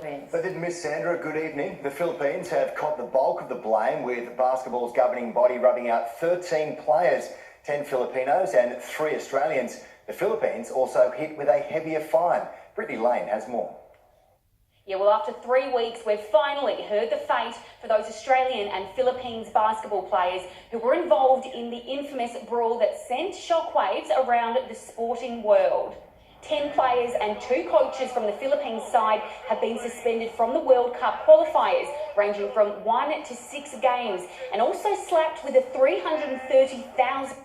They did Miss Sandra, good evening. The Philippines have caught the bulk of the blame, with basketball's governing body rubbing out 13 players, 10 Filipinos and 3 Australians. The Philippines also hit with a heavier fine. Brittany Lane has more. Yeah, well, after 3 weeks, we've finally heard the fate for those Australian and Philippines basketball players who were involved in the infamous brawl that sent shockwaves around the sporting world. 10 players and 2 coaches from the Philippines side have been suspended from the World Cup qualifiers, ranging from 1 to 6 games, and also slapped with a $330,000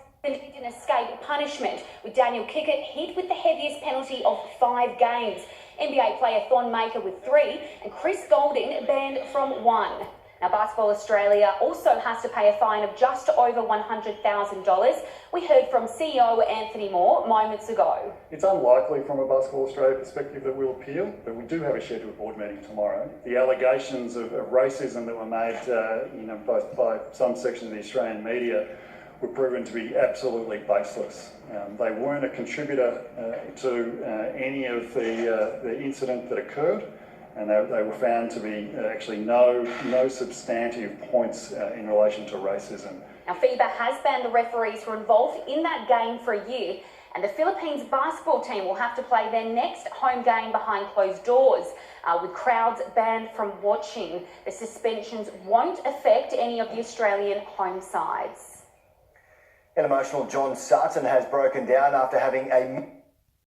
escape punishment, with Daniel Kickett hit with the heaviest penalty of 5 games. NBA player Thon Maker with 3, and Chris Goulding banned from 1. Now, Basketball Australia also has to pay a fine of just over $100,000. We heard from CEO Anthony Moore moments ago. It's unlikely from a Basketball Australia perspective that we'll appeal, but we do have a scheduled board meeting tomorrow. The allegations of racism that were made, both by some sections of the Australian media, were proven to be absolutely baseless. They weren't a contributor to any of the incident that occurred, and they were found to be actually no substantive points in relation to racism. Now, FIBA has banned the referees who were involved in that game for a year, and the Philippines basketball team will have to play their next home game behind closed doors, with crowds banned from watching. The suspensions won't affect any of the Australian home sides. An emotional John Sutton has broken down after having a